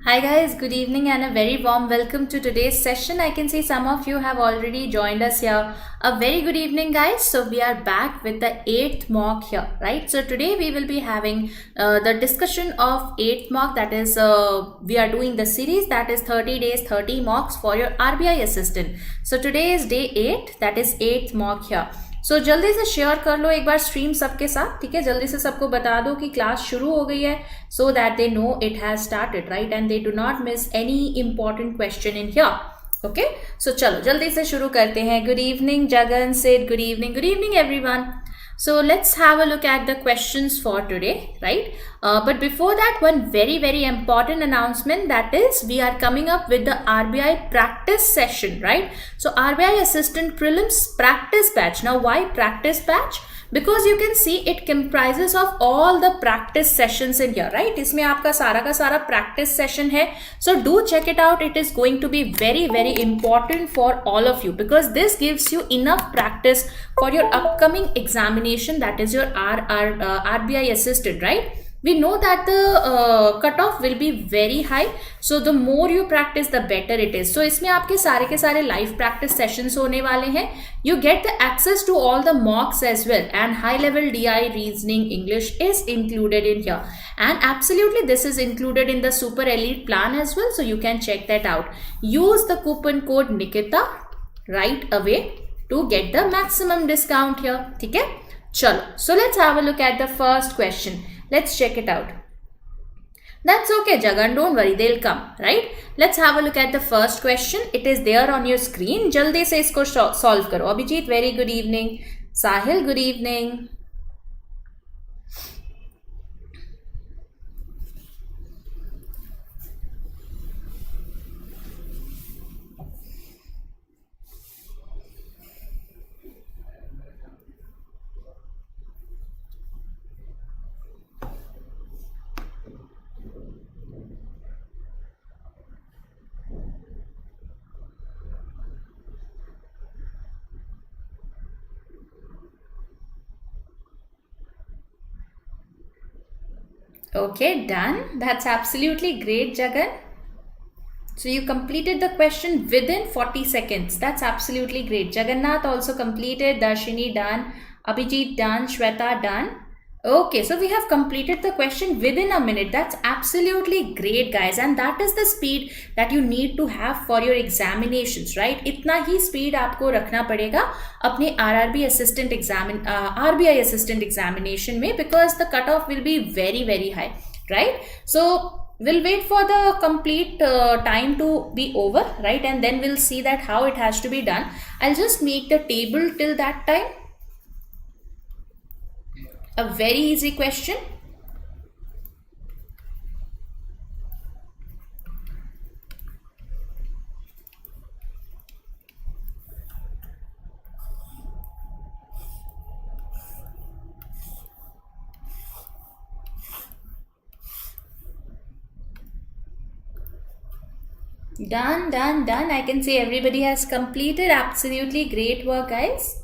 Hi guys, good evening and a very warm welcome to today's session. I can see some of you have already joined us here. A very good evening guys. So we are back with the 8th mock here, right? So today we will be having the discussion of 8th mock, that is we are doing the series that is 30 days 30 mocks for your RBI assistant. So today is day 8, that is 8th mock here. सो जल्दी से share कर लो एक बार stream सबके साथ, ठीक है। जल्दी से सबको बता दो कि क्लास शुरू हो गई है, so that they know it has started, right, and they do not miss any important question in here. Okay, so चलो जल्दी से शुरू करते हैं। Good evening Jagan said, good evening everyone. So let's have a look at the questions for today, right? But before that, one very important announcement, that is we are coming up with the RBI practice session, right? So RBI Assistant Prelims practice batch. Now why practice batch? Because you can see it comprises of all the practice sessions in here, right? इसमें आपका सारा का सारा practice session है. So do check it out. It is going to be very important for all of you, because this gives you enough practice for your upcoming examination, that is your RBI assistant, right? We know that the cutoff will be very high, so the more you practice the better it is. So इसमें आपके सारे के सारे live practice sessions होने वाले हैं. You get the access to all the mocks as well, and high level DI, reasoning, English is included in here, and absolutely this is included in the super elite plan as well, so you can check that out. Use the coupon code Nikita right away to get the maximum discount here. ठीक है, चलो, so let's have a look at the first question. Let's check it out. That's okay, Jagan, don't worry, they'll come, right? Let's have a look at the first question. It is there on your screen. jaldi se isko solve karo. Abhijit, very good evening. Sahil, good evening. Okay, done. That's absolutely great, Jagan. So you completed the question within 40 seconds. That's absolutely great. Jagannath also completed. Darshini done. Abhijit done. Shweta done. Okay, so we have completed the question within a minute. That's absolutely great, guys, and that is the speed that you need to have for your examinations, right? इतना ही speed आपको रखना पड़ेगा अपने RRB assistant RBI assistant examination में, because the cutoff will be very high, right? So we'll wait for the complete time to be over, right, and then we'll see that how it has to be done. I'll just make the table till that time. A very easy question. Done. I can see everybody has completed. Absolutely great work, guys.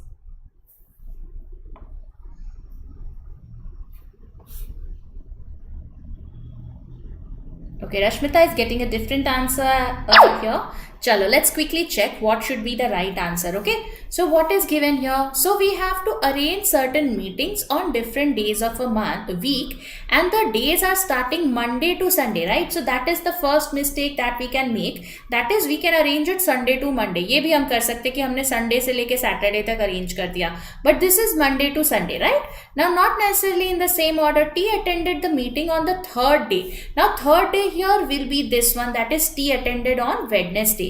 Okay, Rashmita is getting a different answer here. Chalo, let's quickly check what should be the right answer. Okay, so what is given here? So we have to arrange certain meetings on different days of a week, and the days are starting Monday to Sunday, right? So that is the first mistake that we can make. That is, we can arrange it Sunday to Monday. ये भी हम कर सकते कि हमने Sunday से लेके Saturday तक arrange कर दिया. But this is Monday to Sunday, right? Now, not necessarily in the same order. T attended the meeting on the third day. Now, third day here will be this one, that is T attended on Wednesday.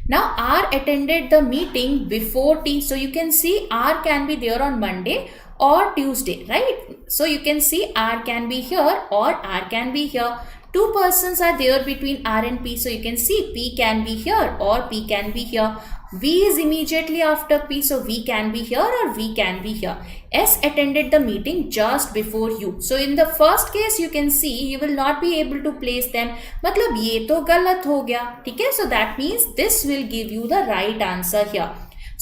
Now R attended the meeting before T, so you can see R can be there on Monday or Tuesday, right? So you can see R can be here or R can be here. Two persons are there between R and P, so you can see P can be here or P can be here. V is immediately after P, so V can be here or V can be here. S attended the meeting just before U. So in the first case, you can see you will not be able to place them. मतलब ये तो गलत हो गया, ठीक है? So that means this will give you the right answer here.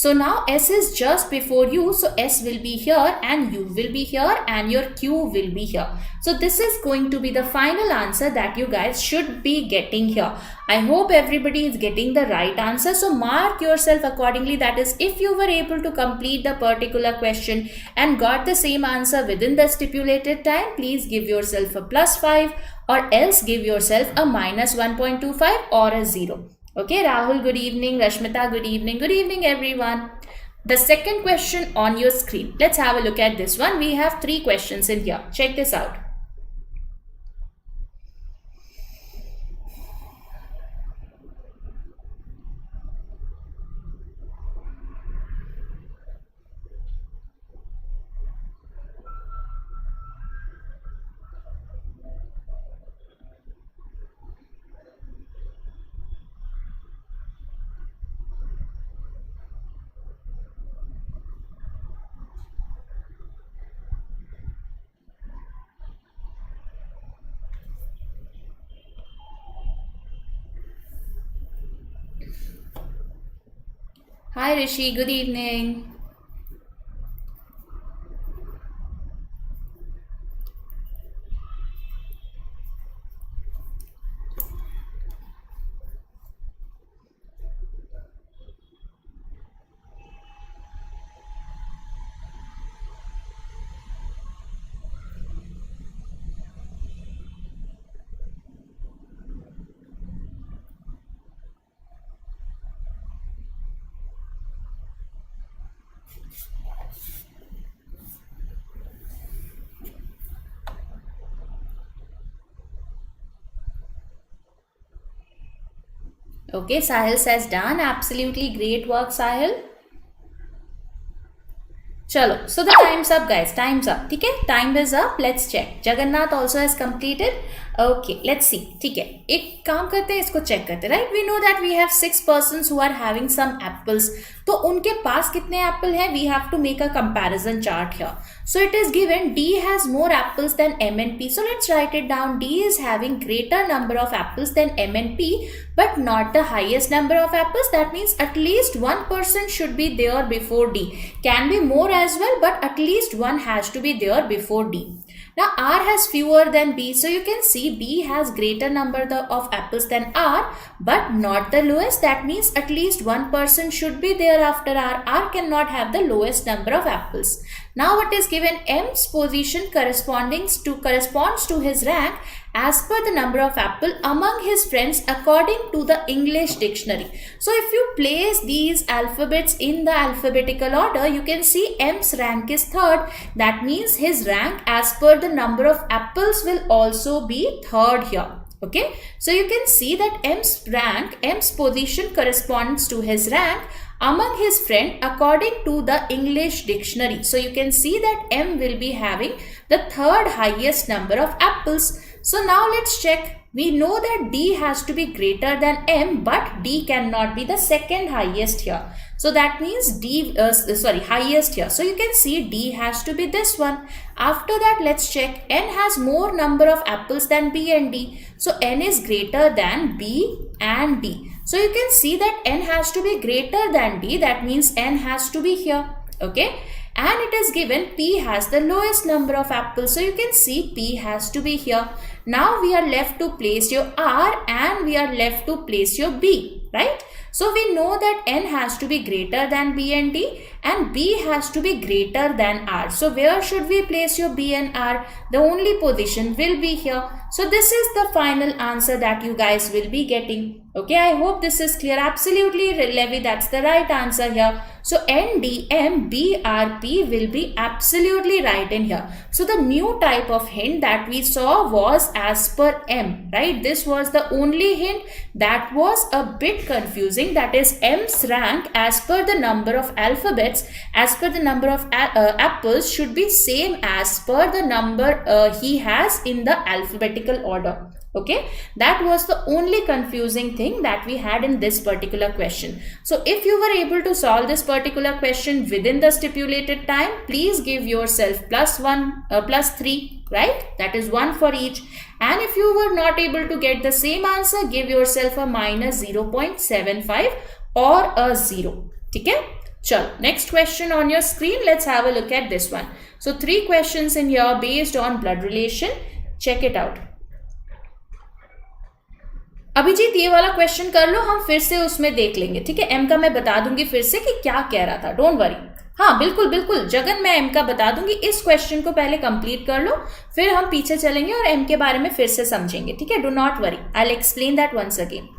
So now S is just before U, so S will be here and U will be here and your Q will be here. So this is going to be the final answer that you guys should be getting here. I hope everybody is getting the right answer. So mark yourself accordingly. That is, if you were able to complete the particular question and got the same answer within the stipulated time, please give yourself a +5 or else give yourself a -1.25 or a 0. Okay, Rahul, good evening. Rashmita, good evening. Good evening, everyone. The second question on your screen. Let's have a look at this one. We have 3 questions in here. Check this out. Hi Rishi, good evening. Okay, Sahil says done. Absolutely great work, Sahil. Chalo, so the time's up, guys. Time's up. Okay, time is up. Let's check. Jagannath also has completed. Okay, let's see. ठीक है, एक काम करते हैं, इसको check करते हैं, right? We know that we have 6 persons who are having some apples. तो उनके पास कितने एप्पल हैं? We have to make a comparison chart here. So it is given D has more apples than M and P. So let's write it down. D is having greater number of apples than M and P, but not the highest number of apples. That means at least one person should be there before D. Can be more as well, but at least one has to be there before D. Now R has fewer than B, so you can see B has greater number of apples than R, but not the lowest. That means at least one person should be there after R. R cannot have the lowest number of apples. Now what is given? M's position corresponds to his rank as per the number of apple among his friends according to the English dictionary. So if you place these alphabets in the alphabetical order, you can see M's rank is 3rd. That means his rank as per the number of apples will also be 3rd here. Okay, so you can see that M's position corresponds to his rank among his friend according to the English dictionary. So you can see that M will be having the 3rd highest number of apples. So now let's check. We know that D has to be greater than M, but D cannot be the 2nd highest here. So that means highest here. So you can see D has to be this one. After that, let's check. N has more number of apples than B and D. So N is greater than B and D. So you can see that N has to be greater than D. That means N has to be here. Okay. And it is given P has the lowest number of apples. So you can see P has to be here. Now we are left to place your R and we are left to place your B, right? So we know that N has to be greater than B and D and B has to be greater than R. So where should we place your B and R? The only position will be here. So this is the final answer that you guys will be getting. Okay, I hope this is clear. Absolutely, Levi, that's the right answer here. So N, D, M, B, R, P will be absolutely right in here. So the new type of hint that we saw was as per M, right? This was the only hint that was a bit confusing. That is M's rank as per the number of alphabets, as per the number of apples should be same as per the number he has in the alphabetical order. Okay, that was the only confusing thing that we had in this particular question. So if you were able to solve this particular question within the stipulated time, please give yourself +3, right? That is 1 for each. And if you were not able to get the same answer, give yourself a -0.75 or a 0. Okay? Chalo, next question on your screen. Let's have a look at this one. So 3 questions in here based on blood relation. Check it out. Abhijit ये वाला question कर लो, हम फिर से उसमें देख लेंगे, ठीक है। एम का मैं बता दूंगी फिर से कि क्या कह रहा था, डोंट वरी। हाँ बिल्कुल बिल्कुल जगन, मैं एम का बता दूंगी। इस क्वेश्चन को पहले कंप्लीट कर लो, फिर हम पीछे चलेंगे और एम के बारे में फिर से समझेंगे, ठीक है। Do not worry, I will explain that once again.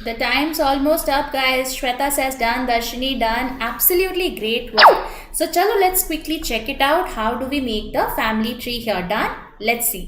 The time's almost up, guys. Shweta says done. Darshini done. Absolutely great work. So, chalo, let's quickly check it out. How do we make the family tree here? Done? Let's see.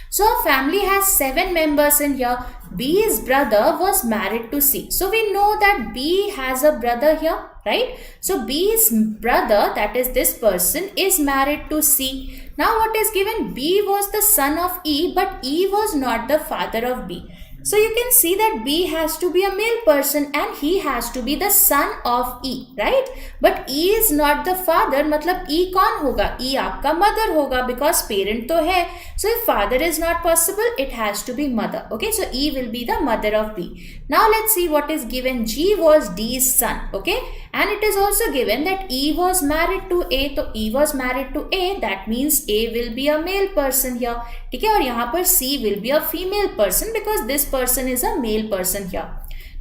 So, our family has 7 members in here. B's brother was married to C. So, we know that B has a brother here, right? So, B's brother, that is this person, is married to C. Now, what is given? B was the son of E, but E was not the father of B. So you can see that B has to be a male person and he has to be the son of E, right? But E is not the father, मतलब E कौन होगा? E आपका mother होगा because parent तो है. So if father is not possible, it has to be mother. Okay, so E will be the mother of B. Now let's see what is given. G was D's son. Okay, and it is also given that E was married to A. तो E was married to A. That means A will be a male person here. ठीक है, और यहाँ पर C will be a female person because this person is a male person here.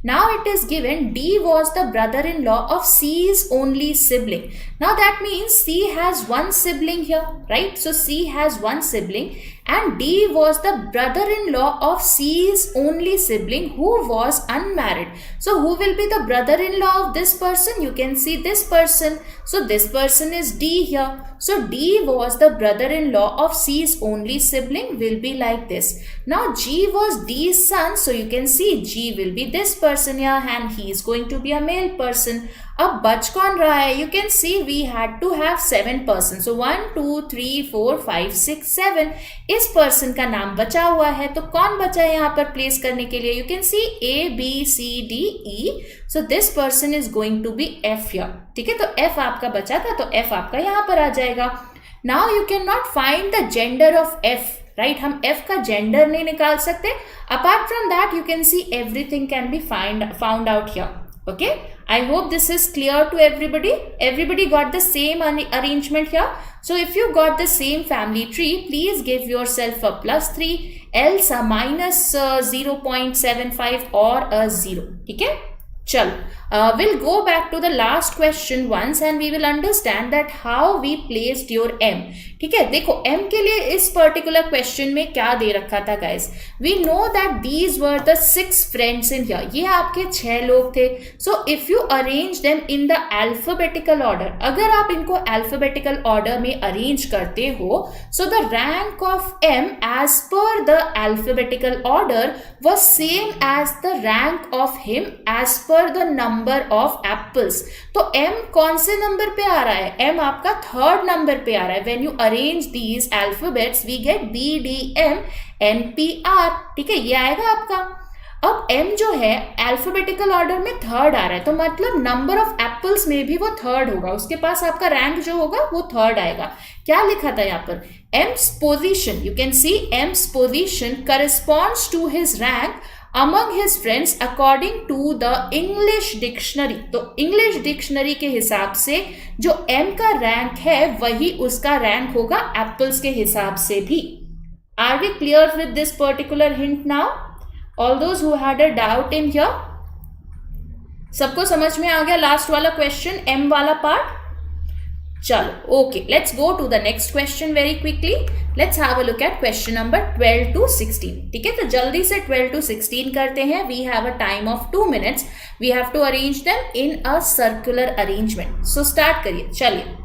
Now it is given D was the brother-in-law of C's only sibling. Now that means C has one sibling here, right? So C has one sibling and D was the brother-in-law of C's only sibling who was unmarried. So who will be the brother-in-law of this person? You can see this person. So this person is D here. So D was the brother-in-law of C's only sibling, will be like this. Now G was D's son. So you can see G will be this person here and he is going to be a male person. अब बच कौन रहा है? You can see we had to have 7 persons. So 1, 2, 3, 4, 5, 6, 7. इस person का नाम बचा हुआ है. तो कौन बचा है यहाँ पर place करने के लिए? You can see A, B, C, D, E. So this person is going to be F here. ठीक है, तो F आपका बचा था तो F आपका यहाँ पर आ जाएगा. Now you cannot find the gender of F. Right? हम F का gender नहीं निकाल सकते. Apart from that, you can see everything can be found out here. Okay, I hope this is clear to everybody. Everybody got the same arrangement here. So if you got the same family tree, please give yourself a +3, else a -0.75 or a 0. Okay, chalo. We'll go back to the last question once and we will understand that how we placed your M. ठीक है, देखो M के लिए इस particular question में क्या दे रखा था guys. We know that these were the 6 friends in here. ये आपके 6 लोग थे. So if you arrange them in the alphabetical order, अगर आप इनको alphabetical order में arrange करते हो, so the rank of M as per the alphabetical order was same as the rank of him as per the number of apples. तो M कौन से number पे आ रहा है? M आपका 3rd नंबर पे आ रहा है. When you arrange these alphabets, we get B, D, M, N, P, R. ठीक है, ये आएगा आपका. अब M जो है अल्फाबेटिकल ऑर्डर में 3rd आ रहा है, तो मतलब नंबर ऑफ एप्पल्स में भी वो 3rd होगा. उसके पास आपका रैंक जो होगा वो 3rd आएगा. क्या लिखा था यहाँ पर? M's position, you can see M's position corresponds to his rank among his friends according to the English dictionary. तो English dictionary के हिसाब से जो M का रैंक है वही उसका रैंक होगा एप्पल्स के हिसाब से भी. Are we clear with this particular hint now? All those who had a doubt in here? सबको समझ में आ गया लास्ट वाला क्वेश्चन, एम वाला पार्ट? चलो okay, let's go to the next question very quickly. Let's have a look at question number 12 to 16. ठीक है, तो जल्दी से 12 to 16 करते हैं. We have a time of 2 minutes. We have to arrange them in a circular arrangement. So start करिए, चलिए.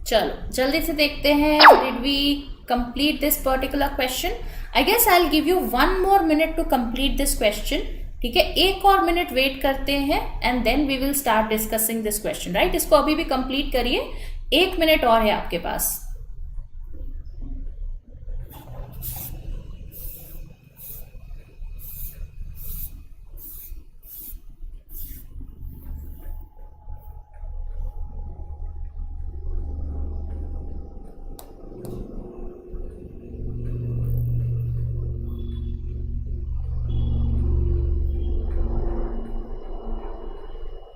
चलो जल्दी से देखते हैं. Did we complete this particular question? I guess I will give you 1 more minute to complete this question. ठीक है, 1 और मिनट वेट करते हैं and then we will start discussing this question. Right, इसको अभी भी कंप्लीट करिए. 1 मिनट और है आपके पास.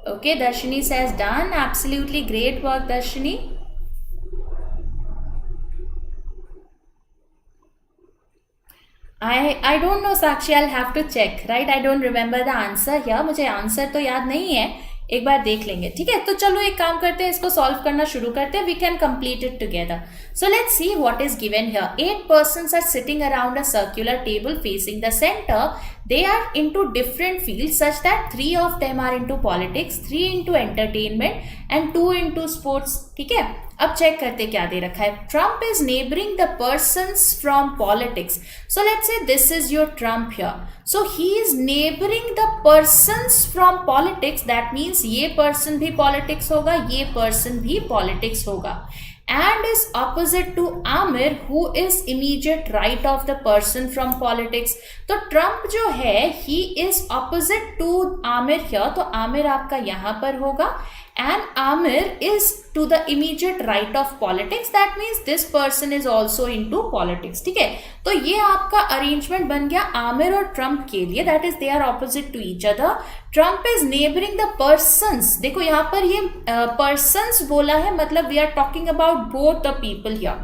Okay, Darshini says done. Absolutely great work, Darshini. I don't know, Sakshi. I'll have to check. Right, I don't remember the answer here. मुझे answer तो याद नहीं है, एक बार देख लेंगे. ठीक है, तो चलो एक काम करते हैं, इसको सॉल्व करना शुरू करते हैं. We can complete it together. So let's see what is given here. 8 persons are sitting around a circular table facing the center. They are into different fields such that 3 of them are into politics, 3 into entertainment and 2 into sports. ठीक है, अब check करते क्या दे रखा है. Trump is neighboring the persons from politics. So let's say this is your Trump here. So he is neighboring the persons from politics. That means ये person भी politics होगा, ये person भी politics होगा. And is opposite to Amir, who is immediate right of the person from politics. तो Trump जो है he is opposite to Amir here. तो Amir आपका यहाँ पर होगा and Amir is to the immediate right of politics. That means this person is also into politics. ठीक है, तो ये आपका अरेंजमेंट बन गया आमिर और ट्रम्प के लिए. That is they are opposite to each other. Trump is neighbouring the persons. देखो यहाँ पर ये पर्सन्स बोला है, मतलब we are talking about both the people here.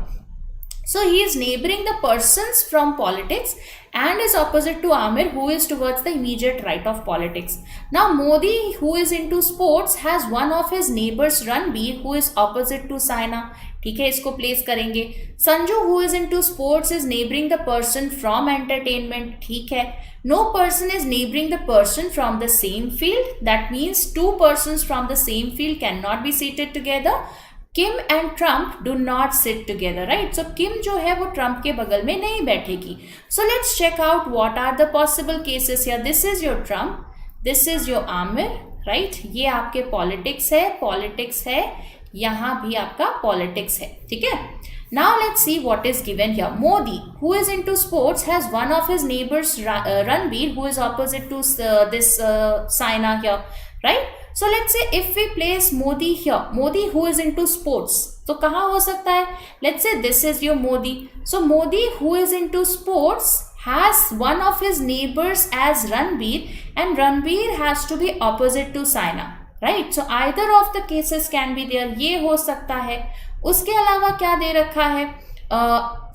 So he is neighboring the persons from politics and is opposite to Amir, who is towards the immediate right of politics. Now Modi, who is into sports, has one of his neighbors Ranbir, who is opposite to Saina. ठीक है, इसको place करेंगे. Sanju, who is into sports, is neighboring the person from entertainment. ठीक है, no person is neighboring the person from the same field. That means 2 persons from the same field cannot be seated together. Kim and Trump do not sit together. Right, so Kim जो है वो Trump के बगल में नहीं बैठेगी. So let's check out what are the possible cases here. This is your Trump, this is your Aamir. Right, ये आपके पॉलिटिक्स है, पॉलिटिक्स है. यहाँ भी आपका पॉलिटिक्स है, ठीक है। Now let's see what is given here. Modi, who is into sports, has one of his neighbors, Ranbir, who is opposite to this Saina here, right? So let's say if we place Modi here, Modi who is into sports, तो कहाँ हो सकता है? Let's say this is your Modi. So Modi who is into sports has one of his neighbors as Ranbir, and Ranbir has to be opposite to Saina, right? So either of the cases can be there. ये हो सकता है। उसके अलावा क्या दे रखा है?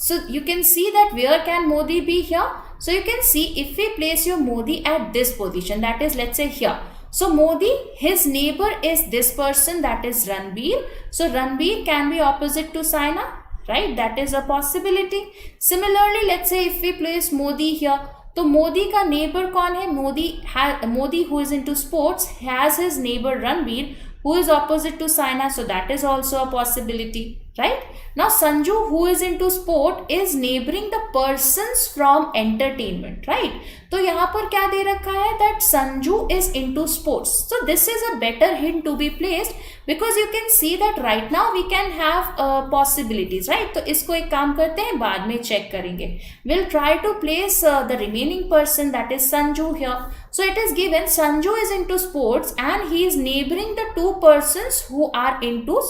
So you can see that where can Modi be here? So you can see if we place your Modi at this position, that is, let's say here. So Modi, his neighbor is this person, that is Ranbir. So Ranbir can be opposite to Saina, right? That is a possibility. Similarly, let's say if we place Modi here, तो मोदी का neighbour कौन है? Modi who is into sports has his neighbor Ranbir, who is opposite to Saina, so that is also a possibility, right? Now Sanju, who is into sport, is neighboring the persons from entertainment, right? तो यहाँ पर क्या दे रखा है? That Sanju is into sports. So this is a better hint to be placed, because you can see that right now we can have possibilities, right? तो इसको एक काम करते हैं, बाद में check करेंगे. We'll try to place the remaining person, that is Sanju here. So it is given Sanju is into sports and he is neighboring the two persons who are into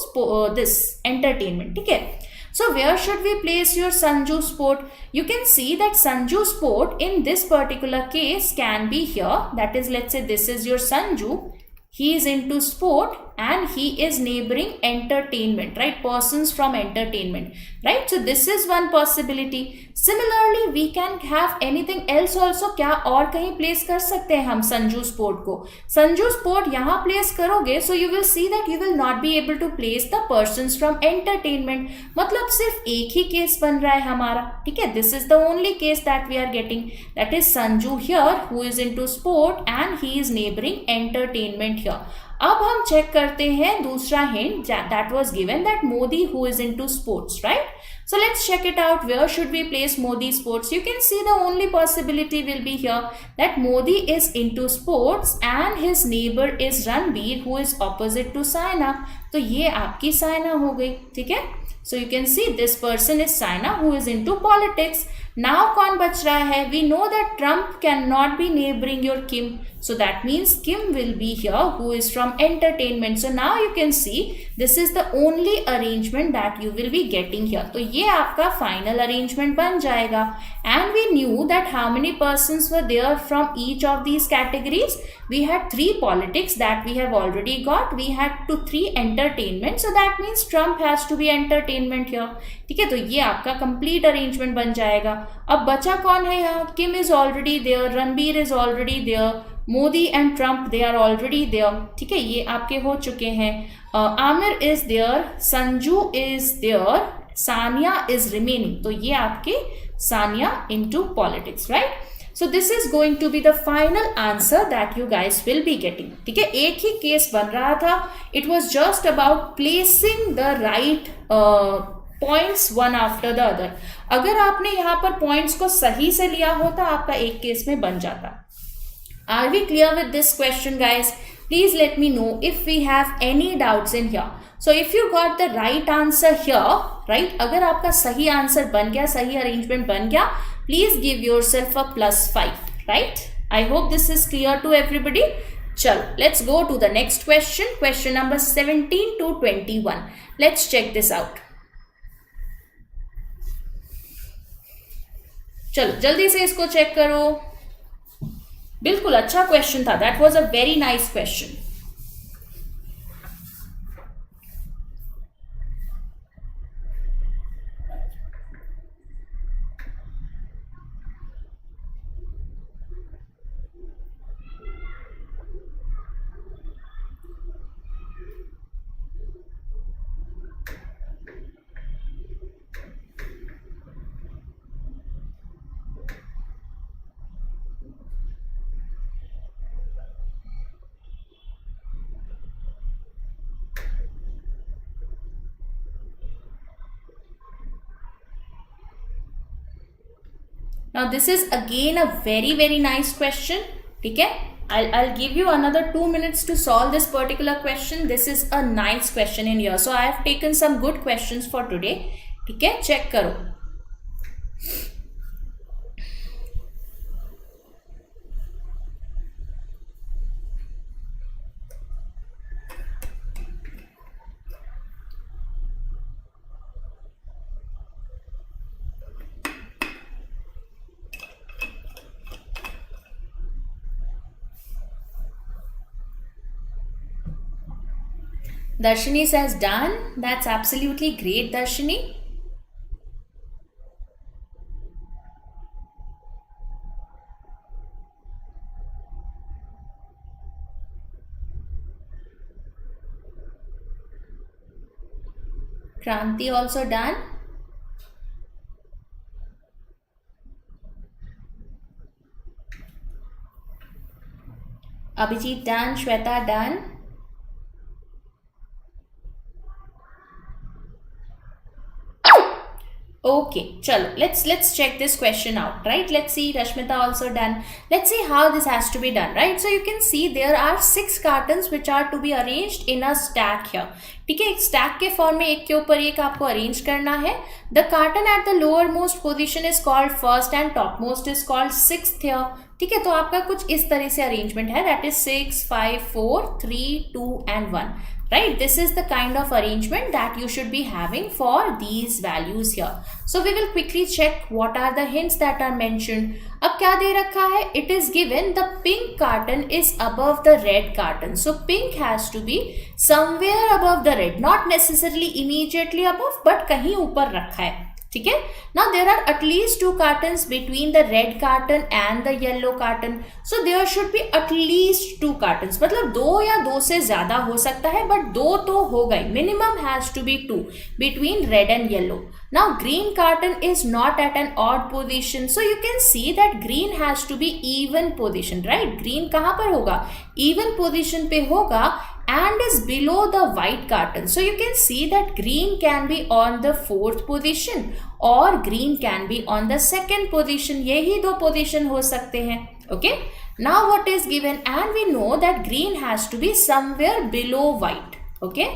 this entertainment, ठीक है? So where should we place your Sanju sport? You can see that Sanju sport in this particular case can be here. That is, let's say this is your Sanju. He is into sport and he is neighboring entertainment, right? Persons from entertainment, right? So this is one possibility. Similarly, we can have anything else also. क्या और कहीं place कर सकते हैं हम Sanju sport को? Sanju sport यहाँ place करोगे, so you will see that you will not be able to place the persons from entertainment. मतलब सिर्फ एक ही केस बन रहा है हमारा, ठीक है? This is the only case that we are getting. That is Sanju here, who is into sport and he is neighboring entertainment here. अब हम चेक करते हैं दूसरा hint that was given, that Modi who is into sports, right? So let's check it out. Where should we place Modi sports? You can see the only possibility will be here, that Modi is into sports and his neighbor is Ranbir, who is opposite to Saina. तो ये आपकी साइना हो गई, ठीक है? So you can see this person is Saina, who is into politics. Now कौन बच रहा है? We know that Trump cannot be neighboring your Kim. So that means Kim will be here, who is from entertainment. So now you can see this is the only arrangement that you will be getting here. तो ये आपका final arrangement बन जाएगा. And we knew that how many persons were there from each of these categories. We had 3 politics that we have already got. We had 3 entertainment. So that means Trump has to be entertainment here. ठीक है, तो ये आपका complete arrangement बन जाएगा. अब बचा कौन है यहाँ? Kim is already there, Ranbir is already there, Modi and Trump they are already there. ठीक है, ये आपके हो चुके हैं. Aamir is there, Sanju is there, Sania is remaining. तो ये आपके Sania into politics, right? So this is going to be the final answer that you guys will be getting. ठीक है, एक ही केस बन रहा था. It was just about placing the right points one after the other. अगर आपने यहाँ पर points को सही से लिया होता, आपका एक केस में बन जाता. Are we clear with this question, guys? Please let me know if we have any doubts in here. So if you got the right answer here, right? अगर आपका सही आंसर बन गया, सही arrangement बन गया, please give yourself a +5, right? I hope this is clear to everybody. चलो, let's go to the next question. Question number 17 to 21. Let's check this out. चलो जल्दी से इसको चेक करो. बिल्कुल अच्छा क्वेश्चन था. That was a very nice question. Now this is again a very nice question. ठीक है, I'll give you another 2 minutes to solve this particular question. This is a nice question in here. So I have taken some good questions for today. ठीक है, check करो. Darshini says done. That's absolutely great, Darshini. Kranti also done. Abhijit done. Shweta done. Okay, chalo, let's check this question out, right? Let's see, Rashmita also done. Let's see how this has to be done, right? So you can see there are 6 cartons which are to be arranged in a stack here. ठीक है, एक stack के form में एक के ऊपर एक आपको अरेंज करना है. The carton at the lower most position is called first and top most is called sixth here. ठीक है, तो आपका कुछ इस तरह से अरेंजमेंट है, that is 6, 5, 4, 3, 2 and 1. Right, this is the kind of arrangement that you should be having for these values here. So we will quickly check what are the hints that are mentioned. अब क्या दे रखा है? It is given the pink carton is above the red carton. So pink has to be somewhere above the red, not necessarily immediately above, but कहीं ऊपर रखा है. ठीक है. Now there are at least 2 cartons between the red carton and the yellow carton. So there should be at least 2 cartons. मतलब 2 या 2 से ज्यादा हो सकता है, but 2 तो हो गई. Minimum has to be 2 between red and yellow. Now green carton is not at an odd position. So you can see that green has to be even position, right? Green कहाँ पर होगा? Even position पे होगा and is below the white carton. So you can see that green can be on the 4th position or green can be on the 2nd position. यही 2 position हो सकते हैं. Okay. Now what is given, and we know that green has to be somewhere below white. Okay.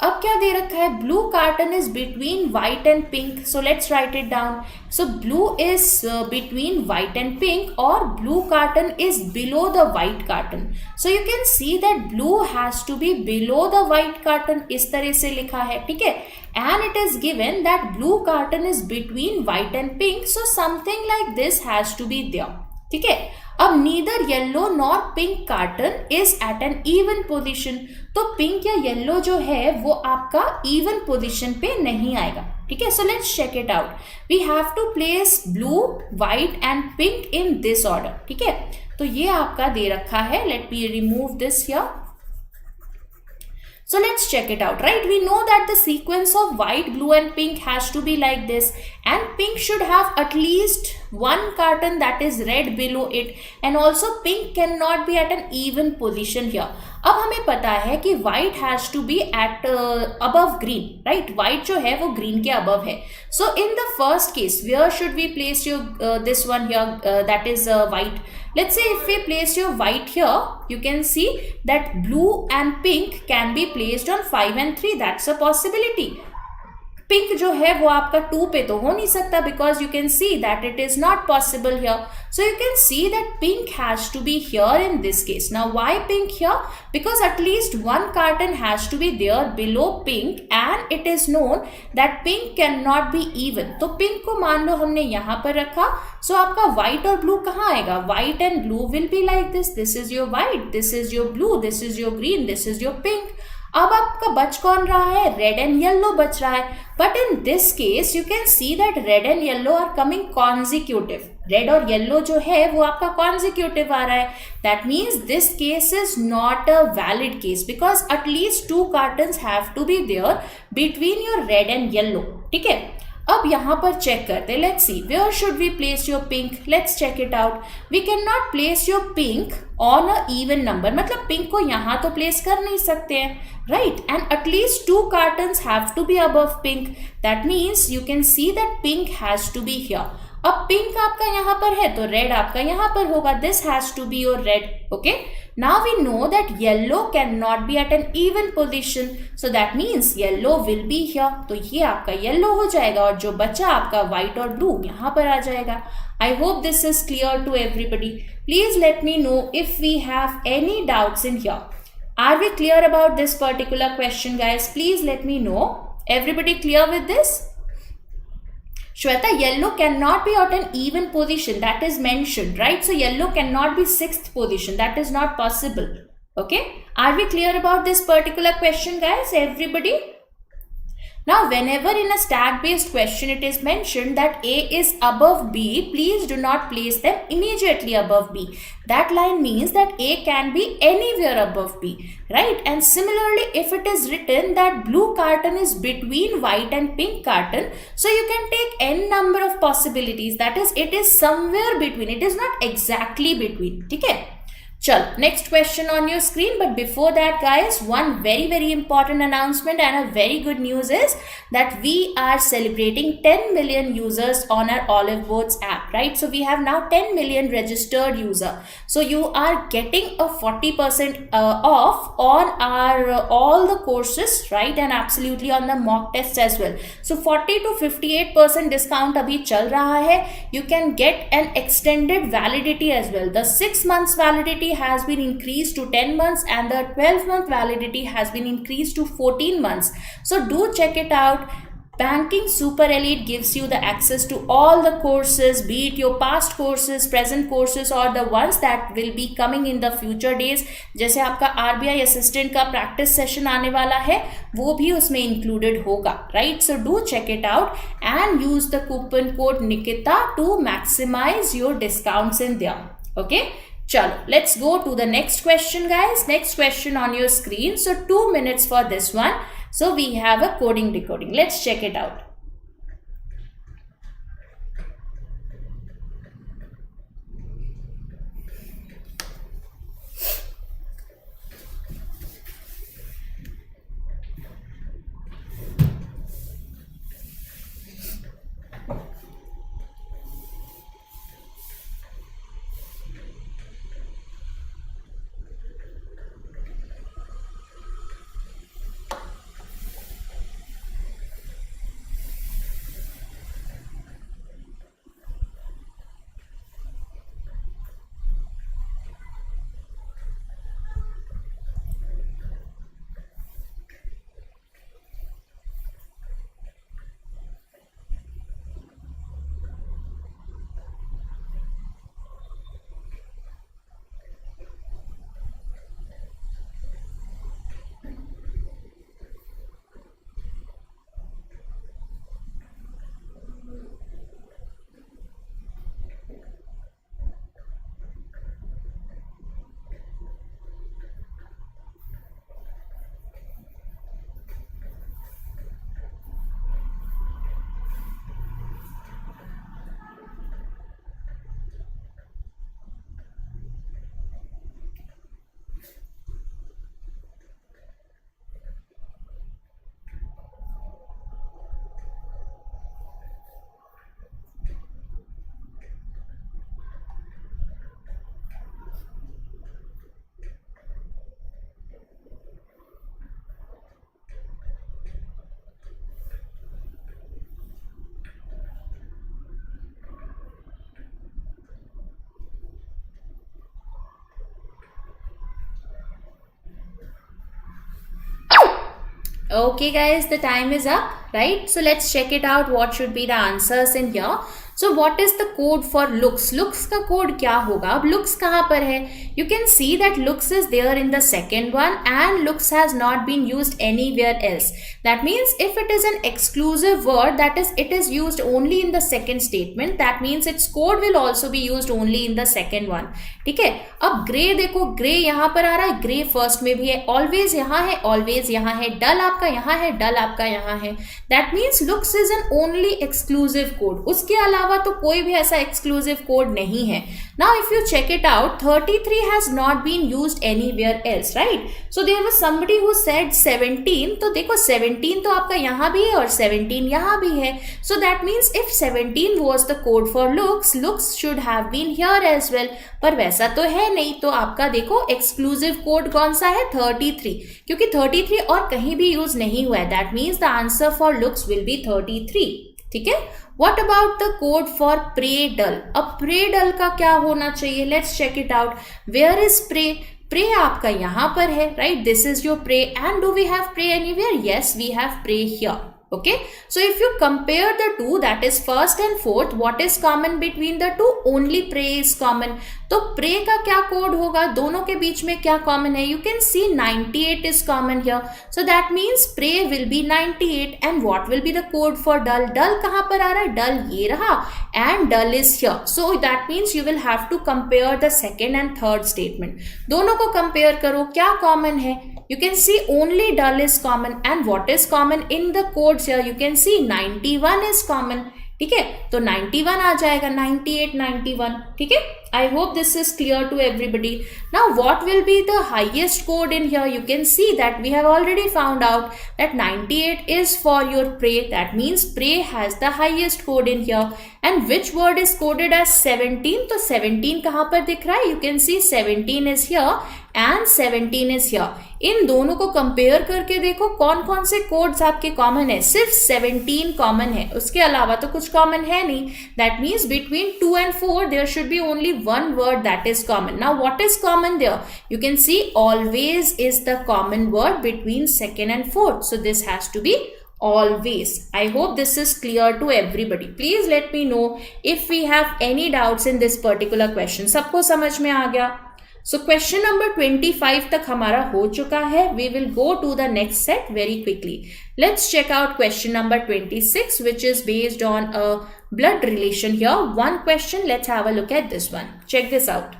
अब क्या दे रखा है? Blue carton is between white and pink. So let's write it down. So blue is between white and pink और blue carton is below the white carton. So you can see that blue has to be below the white carton. इस तरह से लिखा है. ठीक है. And it is given that blue carton is between white and pink. So something like this has to be there. ठीक है. अब neither yellow nor pink carton is at an even position. तो पिंक या yellow जो है वो आपका even position पे नहीं आएगा. ठीक है. So let's check it out. We have to place blue, white and pink in this order. ठीक है. तो ये आपका दे रखा है. Let me remove this here. So let's check it out, right? We know that the sequence of white, blue and pink has to be like this, and pink should have at least 1 carton that is red below it, and also pink cannot be at an even position here. अब हमें पता है कि white has to be at above green, right? White जो है वो green के above है. So in the first case, where should we place your this one here? That is white. Let's say if we place your white here, you can see that blue and pink can be placed on 5 and 3. That's a possibility. Pink जो है वो आपका 2 पे तो हो नहीं सकता, because you can see that it is not possible here. So you can see that pink has to be here in this case. Now why pink here? Because at least 1 carton has to be there below pink, and it is known that pink can not be even. तो pink को मान लो हमने यहां पर रखा. सो आपका white और blue कहाँ आएगा? White and blue will be like this. This is your white, this is your blue, this is your green, this is your pink. अब आपका बच कौन रहा है? रेड एंड येलो बच रहा है. But in this case you can see that red and yellow are coming consecutive. Red और येलो जो है वो आपका कॉन्जिक्यूटिव आ रहा है. That means this case is not a valid case, because at least 2 cartons have to be there between your red and yellow. ठीक है. अब यहां पर चेक करते हैं. Let's see where should we place your pink. Let's check it out. We can not place your pink on a even number. मतलब pink को यहां तो प्लेस कर नहीं सकते हैं, right? And at least 2 cartons have to be above pink. That means you can see that pink has to be here. अब pink आपका यहाँ पर है तो रेड आपका यहाँ पर होगा. This has to be your red. Okay, now we know that yellow cannot be at an even position, so that means yellow will be here. तो ये आपका yellow हो जाएगा और जो बचा आपका white और blue यहाँ पर आ जाएगा. I hope this is clear to everybody. Please let me know if we have any doubts in here. Are we clear about this particular question, guys? Please let me know. Everybody clear with this? Shweta, yellow cannot be at an even position. That is mentioned, right? So yellow cannot be 6th position. That is not possible. Okay. Are we clear about this particular question, guys? Everybody? Now, whenever in a stat-based question it is mentioned that A is above B, please do not place them immediately above B. That line means that A can be anywhere above B, right? And similarly, if it is written that blue carton is between white and pink carton, so you can take n number of possibilities. That is, it is somewhere between. It is not exactly between. Okay? Chalo, next question on your screen. But before that, guys, one very important announcement and a very good news is that we are celebrating 10 million users on our Olive Boards app, right? So we have now 10 million registered users. So you are getting a 40% off on our all the courses, right? And absolutely on the mock tests as well. So 40 to 58% discount abhi chal raha hai. You can get an extended validity as well. The 6 months validity has been increased to 10 months and the 12-month validity has been increased to 14 months. So do check it out. Banking Super Elite gives you the access to all the courses, be it your past courses, present courses or the ones that will be coming in the future days. जैसे आपका RBI assistant का practice session आने वाला है, वो भी उसमें included होगा, right? So do check it out and use the coupon code Nikita to maximize your discounts in there. Okay? Chalo, let's go to the next question, guys. Next question on your screen. So 2 minutes for this one. So we have a coding decoding. Let's check it out. Okay, guys, the time is up, right? So let's check it out. What should be the answers in here? So what is the code for looks? Looks का code क्या होगा? अब looks कहाँ पर है? You can see that looks is there in the second one and looks has not been used anywhere else. That means if it is an exclusive word, that is it is used only in the second statement. That means its code will also be used only in the second one. ठीक है? अब grey देखो, grey यहाँ पर आ रहा है, grey first में भी है, always यहाँ है, always यहाँ है, dull आपका यहाँ है, dull आपका यहाँ है. That means looks is an only exclusive code. उसके अलावा तो कोई भी ऐसा एक्सक्लूसिव कोड नहीं है. Now if you check it out, 33 has not been used anywhere else, right? So there was somebody who said 17. तो देखो 17 तो आपका यहाँ भी है और 17 यहाँ भी है. So that means if 17 was the code for looks should have been here as well. पर वैसा तो है नहीं, तो आपका देखो एक्सक्लूसिव कोड कौन सा है 33, क्योंकि 33 और कहीं भी यूज नहीं हुआ है. That means the answer for looks will be 33. ठीक है. What about the code for pray dull? अब pray dull का क्या होना चाहिए? Let's check it out. Where is pray? Pray आपका यहाँ पर है, right? This is your pray. And do we have pray anywhere? Yes, we have pray here. Okay, so if you compare the two, that is first and fourth, what is common between the two? Only pray is common. तो pray का क्या code होगा? दोनों के बीच में क्या common है? You can see 98 is common here. So that means pray will be 98. And what will be the code for dull? Dull कहाँ पर आ रहा है? Dull ये रहा. And dull is here. So that means you will have to compare the second and third statement. दोनों को compare करो, क्या common है? You can see only dull is common. And what is common in the codes here? You can see 91 is common. ठीक है, तो 91 आ जाएगा, 98, 91. ठीक है. I hope this is clear to everybody. Now what will be the highest code in here? You can see that we have already found out that 98 is for your pray. That means pray has the highest code in here. And which word is coded as 17? तो 17 कहाँ पर दिख रहा है? You can see 17 is here and 17 is here. इन दोनों को compare करके देखो कौन कौन से कोड्स आपके कॉमन है. सिर्फ 17 कॉमन है, उसके अलावा तो कुछ कॉमन है नहीं. That means between 2 and 4 there should be only one word that is common. Now what is common there? You can see always is the common word between second and fourth. So this has to be always. I hope this is clear to everybody. Please let me know if we have any doubts in this particular question. सबको समझ में आ गया? So question number 25 तक हमारा हो चुका है. We will go to the next set very quickly. Let's check out question number 26, which is based on a blood relation here. One question. Let's have a look at this one. Check this out.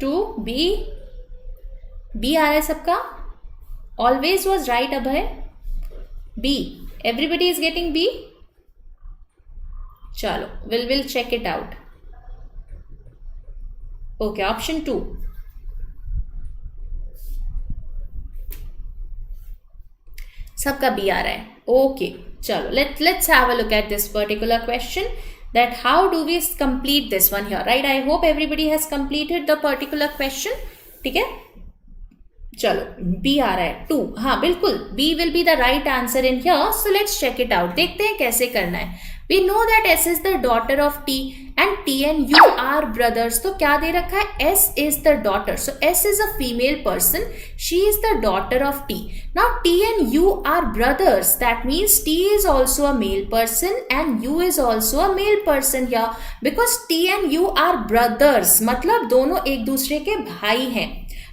Two B आ रहा है सबका. Always was right. अब है B. Everybody is getting B. चलो will check it out. Okay, option 2. सबका B आ रहा है. ओके, चलो let's have a look at this particular question, that how do we complete this one here, right? I hope everybody has completed the particular question. ठीक है, चलो B आ रहा है 2. हाँ बिल्कुल, B will be the right answer in here. So let's check it out. देखते हैं कैसे करना है. We know that S is the daughter of T and T and U are brothers. तो क्या दे रखा है? S is the daughter. So S is a female person. She is the daughter of T. Now T and U are brothers. That means T is also a male person and U is also a male person here. Because T and U are brothers. मतलब दोनों एक दूसरे के भाई हैं.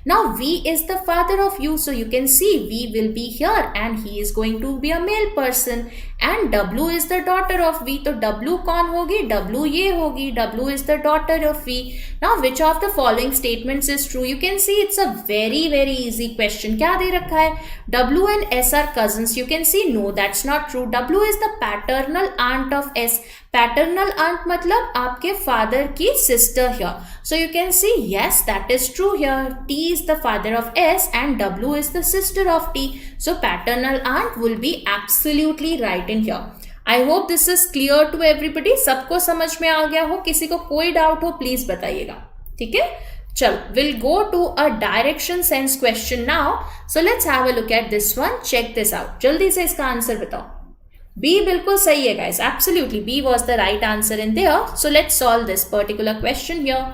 Now V is the father of U, so you can see V will be here and he is going to be a male person. And W is the daughter of V, तो W कौन होगी? W ये होगी. W is the daughter of V. Now which of the following statements is true? You can see it's a very easy question. क्या दे रखा है? W and S are cousins. You can see no, that's not true. W is the paternal aunt of S. Paternal aunt मतलब आपके father की sister here. So you can see yes, that is true here. T is the father of S and W is the sister of T. So paternal aunt will be absolutely right in here. I hope this is clear to everybody. सबको समझ में आ गया हो? किसी को कोई doubt हो please बताइएगा. ठीक है, चलो we'll go to a direction sense question now. So let's have a look at this one. Check this out. जल्दी से इसका आंसर बताओ. B बिल्कुल सही है guys. Absolutely, B was the right answer in there. So let's solve this particular question here.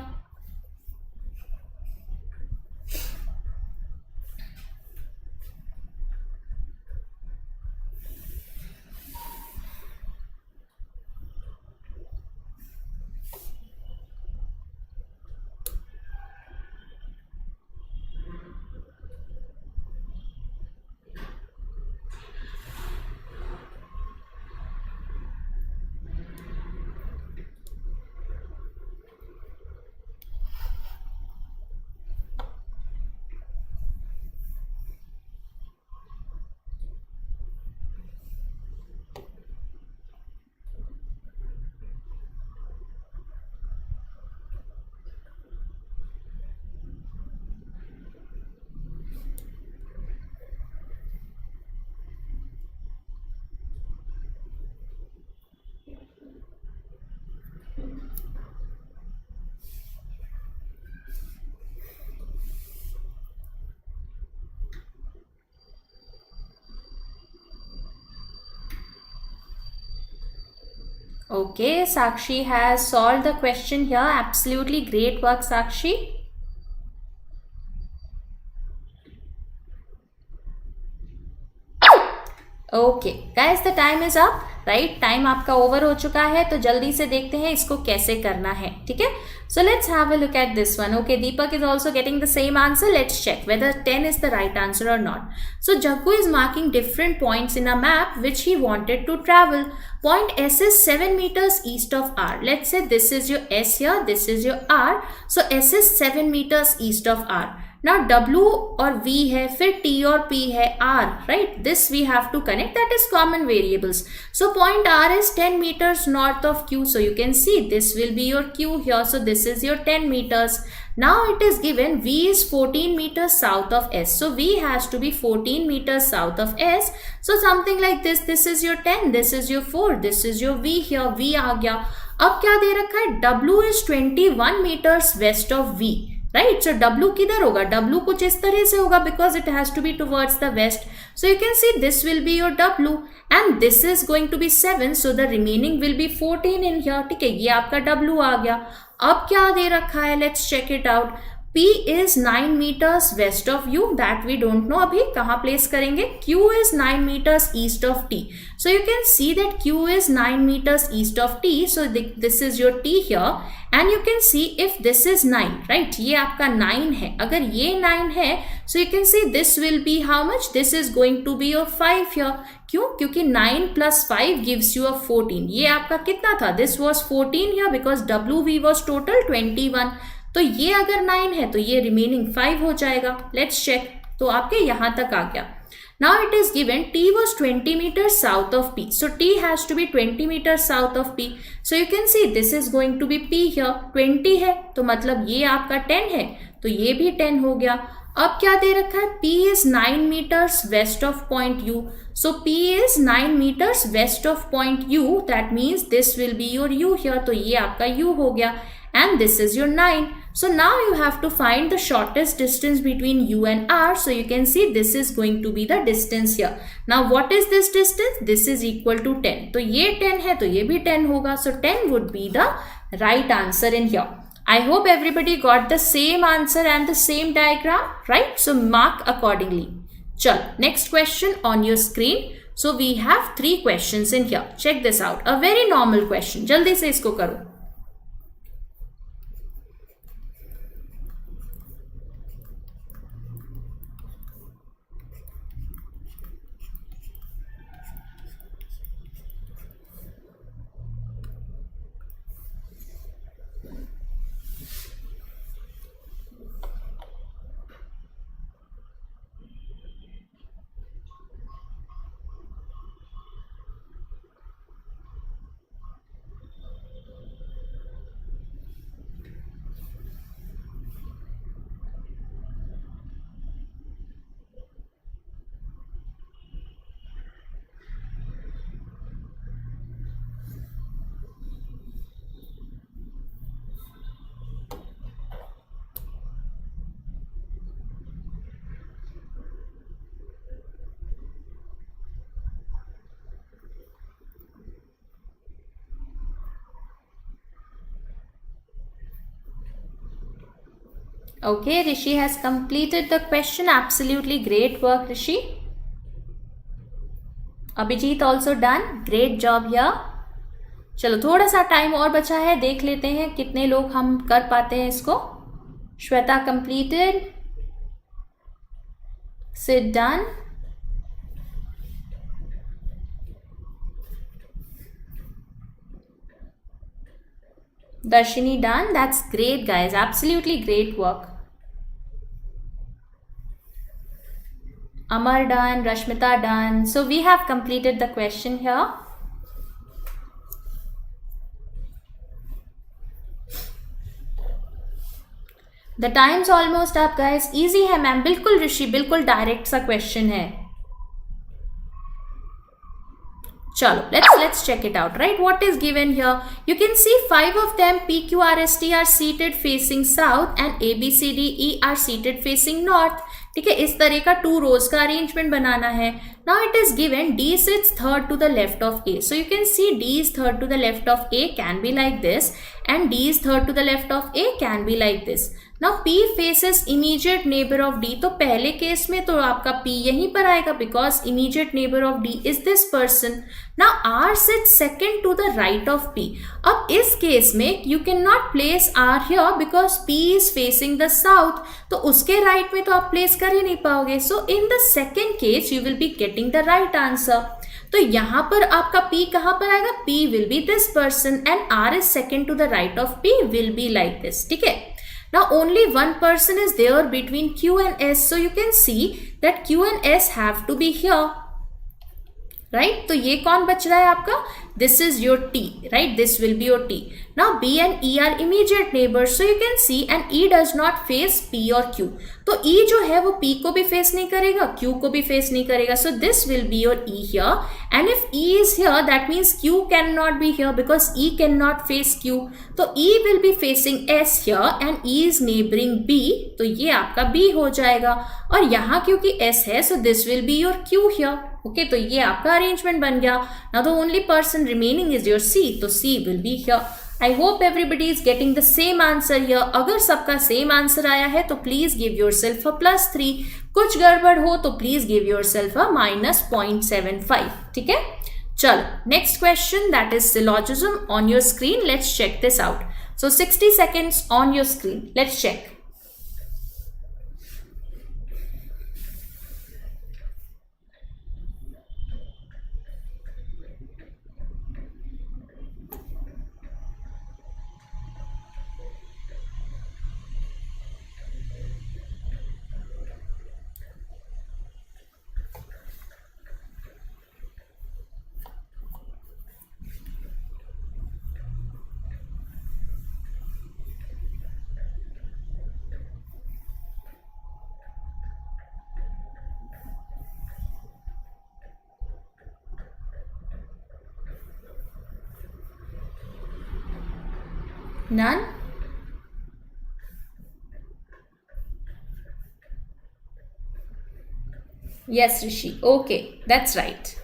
Okay, Sakshi has solved the question here. Absolutely great work, Sakshi. Okay guys, the time is up, right? Time आपका over हो चुका है, तो जल्दी से देखते हैं इसको कैसे करना है, ठीक है? So let's have a look at this one. Okay, Deepak is also getting the same answer. Let's check whether 10 is the right answer or not. So Jaggu is marking different points in a map which he wanted to travel. Point S is 7 meters east of R. Let's say this is your S here, this is your R. So S is 7 meters east of R. Now W और V है, फिर T और P है, R, right? This we have to connect, that is common variables. So point R is 10 meters north of Q. So you can see this will be your Q here. So this is your 10 meters. Now it is given V is 14 meters south of S. So V has to be 14 meters south of S. So something like this. This is your 10, this is your 4, this is your V here. V आ गया. अब क्या दे रखा है? W is 21 meters west of V. Right, so W किधर होगा? W कुछ इस तरह से होगा because it has to be towards the west. So you can see this will be your W and this is going to be 7, so the remaining will be 14 in here. ठीक है, ये आपका W आ गया. अब क्या दे रखा है? Let's check it out. P is 9 meters west of U, that we don't know. अभी कहाँ प्लेस करेंगे? Q is 9 meters east of T. So you can see that Q is 9 meters east of T. So this is your T here. And you can see if this is 9, right? ये आपका 9 है. अगर ये 9 है, so you can see this will be how much? This is going to be your 5 here. क्यों? क्योंकि 9 plus 5 gives you a 14. ये आपका कितना था? This was 14 here because WV was total 21. तो ये अगर 9 है तो ये रिमेनिंग 5 हो जाएगा. Let's check. तो आपके यहां तक आ गया. Now it is given T was 20 meters south of P. So T has to be 20 meters south of P. So you can see this is going to be P here. 20 है तो मतलब ये आपका 10 है तो ये भी 10 हो गया. अब क्या दे रखा है? P is 9 meters west of point U. So P is 9 meters west of point U. That means this will be your U here. तो ये आपका U हो गया. And this is your 9. So now you have to find the shortest distance between U and R. So you can see this is going to be the distance here. Now what is this distance? This is equal to 10. तो ये 10 है तो ये भी 10 होगा. So 10 would be the right answer in here. I hope everybody got the same answer and the same diagram, right? So mark accordingly. चल, next question on your screen. So we have 3 questions in here. Check this out. A very normal question. जल्दी से इसको करो. Okay, Rishi has completed the question. Absolutely great work, Rishi. Abhijit also done. Great job here. चलो थोड़ा सा time और बचा है, देख लेते हैं कितने लोग हम कर पाते हैं इसको. Shweta completed. Sid done. Darshini done. That's great, guys. Absolutely great work. Amar done. Rashmita done. So we have completed the question here. The time's almost up, guys. Easy है मैम. बिल्कुल ऋषि, बिल्कुल डायरेक्ट सा क्वेश्चन है. चलो let's check it out, right? What is given here? You can see 5 of them, P, Q, R, S, T are seated facing south and A, B, C, D, E are seated facing north. ठीक है, इस तरह का 2 rows का arrangement बनाना है. Now it is given D sits third to the left of A. So you can see D is third to the left of A can be like this, and D is third to the left of A can be like this. Now P faces immediate neighbor of D. तो पहले case में तो आपका P यहीं पर आएगा because immediate neighbor of D is this person. Now R sits second to the right of P. अब इस केस में you cannot place R here because P is facing the south. तो उसके right में तो आप place कर ही नहीं पाओगे. So in the second case you will be getting the right answer. तो यहाँ पर आपका P कहाँ पर आएगा? P will be this person and R is second to the right of P will be like this. ठीक है? Now only one person is there between Q and S, so you can see that Q and S have to be here, right? तो ये कौन बच रहा है आपका? This is your T, right? This will be your T. Now B and E are immediate neighbors, so you can see and E does not face P or Q. तो E जो है वो P को भी face नहीं करेगा, Q को भी face नहीं करेगा. So this will be your E here. And if E is here, that means Q cannot be here because E cannot face Q. तो E will be facing S here and E is neighboring B. तो ये आपका B हो जाएगा. और यहाँ क्योंकि S है, so this will be your Q here. Okay तो ये आपका अरेंजमेंट बन गया. Now the only person remaining is your C, तो C will be here. I hope everybody is getting the same answer here. अगर सबका same answer आया है तो प्लीज गिव योरसेल्फ अ +3. कुछ गड़बड़ हो तो प्लीज गिव योरसेल्फ अ -0.75. ठीक है, चलो next question, that is syllogism on your screen. Let's check this out. So 60 seconds on your screen. Let's check. None? Yes, Rishi. Okay, that's right.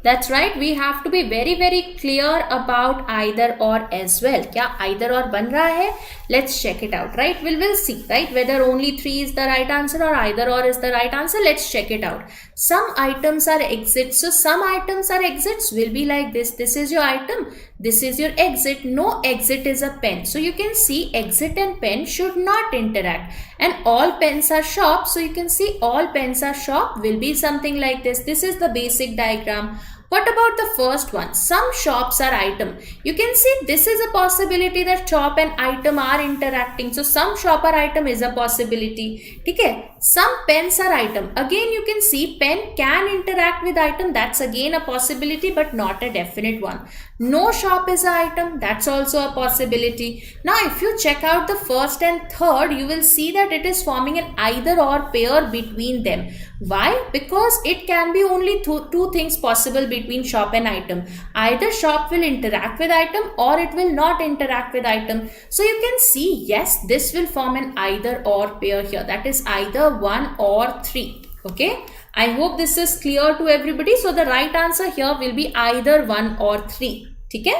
That's right. We have to be very clear about either or as well. क्या either or बन रहा है? Let's check it out. Right? We'll see. Right? Whether only 3 is the right answer or either or is the right answer. Let's check it out. Some items are exits. So some items are exits will be like this. This is your item. This is your exit. No exit is a pen. So you can see exit and pen should not interact. And all pens are shop. So you can see all pens are shop will be something like this. This is the basic diagram. What about the first one? Some shops are item. You can see this is a possibility that shop and item are interacting. So some shop or item is a possibility. Okay. Some pens are item. Again you can see pen can interact with item. That's again a possibility but not a definite one. No shop is an item. That's also a possibility. Now if you check out the first and third, you will see that it is forming an either or pair between them. Why? Because it can be only two things possible between shop and item. Either shop will interact with item or it will not interact with item. So you can see, yes, this will form an either or pair here. That is either 1 or 3. Okay. I hope this is clear to everybody. So the right answer here will be either 1 or 3. ठीक है?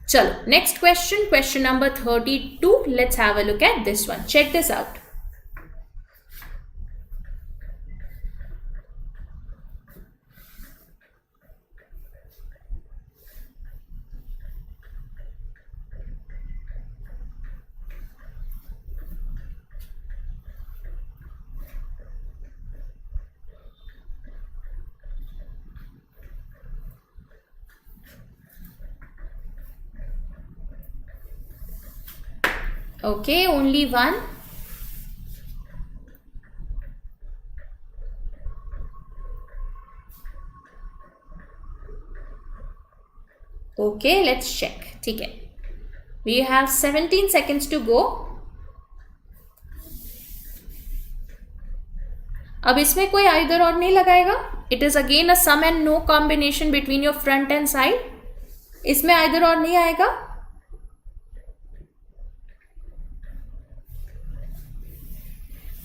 चलो, next question, question number 32. Let's have a look at this one. Check this out. Okay, only one. Okay, let's check. ठीक है. We have 17 seconds to go. अब इसमें कोई either और नहीं लगाएगा. It is again a sum and no combination between your front and side. इसमें either और नहीं आएगा.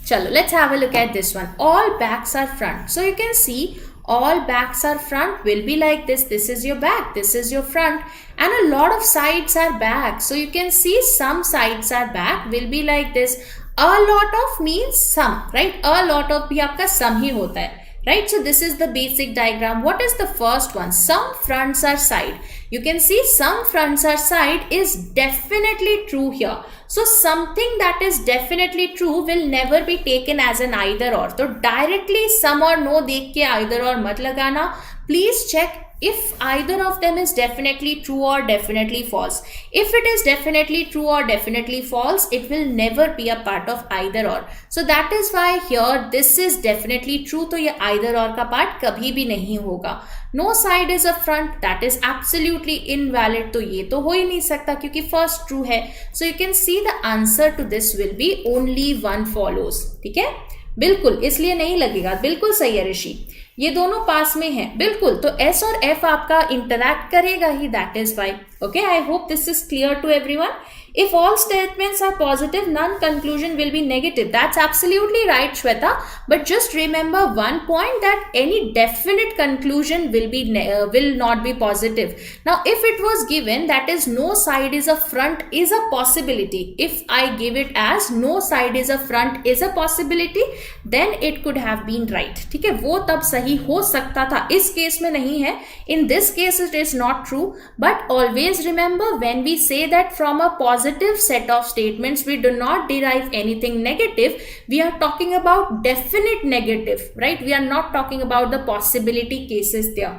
चलो, let's have a look at this one. All backs are front. So you can see all backs are front will be like this. This is your back, this is your front, and a lot of sides are back. So you can see some sides are back will be like this. A lot of means some, right? A lot of भी आपका some ही होता है, right? So this is the basic diagram. What is the first one? Some fronts are side. You can see some fronts are side is definitely true here. So something that is definitely true will never be taken as an either or. So directly some or no देख के either or मत लगाना. Please check if either of them is definitely true or definitely false. If it is definitely true or definitely false, it will never be a part of either or. So that is why here this is definitely true. तो ये either or का part कभी भी नहीं होगा. No side is a front, that is absolutely invalid. तो ये तो हो ही नहीं सकता क्योंकि first true है. So you can see the answer to this will be only one follows. ठीक है, बिल्कुल इसलिए नहीं लगेगा. बिल्कुल सही है ऋषि, ये दोनों पास में हैं. बिल्कुल, तो S और F आपका इंटरैक्ट करेगा ही. That is why. Okay, I hope this is clear to everyone. If all statements are positive, none conclusion will be negative. That's absolutely right, Shweta. But just remember one point, that any definite conclusion will not be positive. Now, if it was given that is no side is a front is a possibility. If I give it as no side is a front is a possibility, then it could have been right. ठीक है, वो तब सही हो सकता था. इस case में नहीं है. In this case, it is not true. But always remember, when we say that from a positive set of statements we do not derive anything negative, we are talking about definite negative, right? We are not talking about the possibility cases there.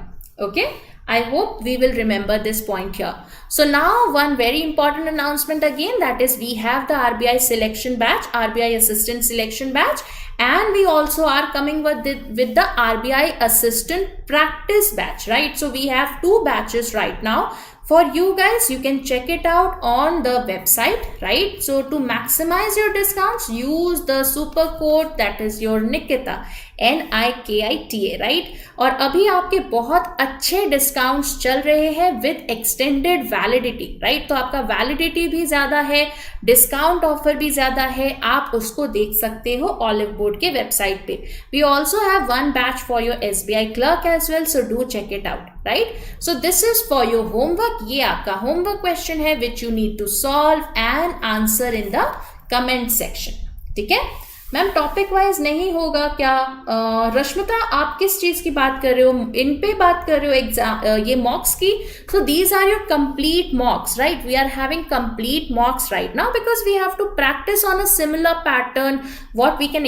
Okay, I hope we will remember this point here. So now one very important announcement again, that is we have the RBI selection batch, RBI assistant selection batch, and we also are coming with the RBI assistant practice batch, right? So we have two batches right now for you guys. You can check it out on the website, right? So to maximize your discounts, use the super code, that is your Nikita, NIKITA, right? और अभी आपके बहुत अच्छे discounts चल रहे हैं with extended validity, right? तो आपका वैलिडिटी भी ज्यादा है, डिस्काउंट ऑफर भी ज्यादा है. आप उसको देख सकते हो ऑलिव बोर्ड के वेबसाइट पे. We also have one batch for your SBI clerk as well, so do check it out, right? So this is for your homework. ये आपका होमवर्क क्वेश्चन है which you need to solve and answer in the comment section. ठीक है ma'am, topic wise नहीं होगा क्या? रश्मिता, आप किस चीज की बात कर रहे हो? इन पे बात कर रहे हो एग्जाम, ये मॉक्स की? So these are your complete mocks, right? We are having complete mocks right now because we have to practice on a similar pattern what we can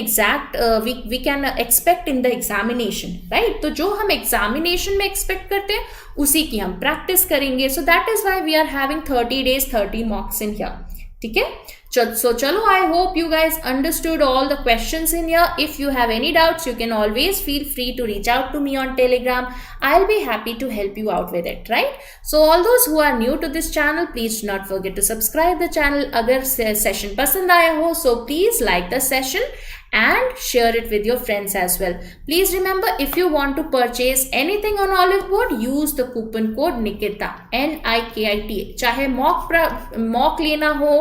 we can expect in the examination, right? तो जो हम examination में expect करते हैं उसी की हम practice करेंगे. So that is why we are having 30 days 30 mocks in here. ठीक है, so chalo, I hope you guys understood all the questions in here. If you have any doubts, you can always feel free to reach out to me on Telegram. I'll be happy to help you out with it, right? So all those who are new to this channel, please do not forget to subscribe the channel. Agar session pasand aaya ho, so please like the session and share it with your friends as well. Please remember, if you want to purchase anything on Olive Board, use the coupon code Nikita, NIKITA. चाहे mock लेना हो,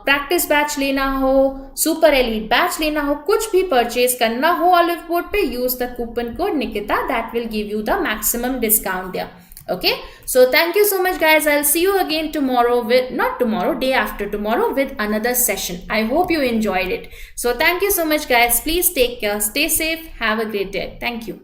practice batch लेना हो, super elite batch लेना हो, कुछ भी purchase करना हो ऑलिव बोर्ड पे, use the coupon code Nikita. That will give you the maximum discount there. Okay, so thank you so much guys. I'll see you again tomorrow with, not tomorrow, day after tomorrow, with another session. I hope you enjoyed it. So thank you so much guys. Please take care, stay safe, have a great day. Thank you.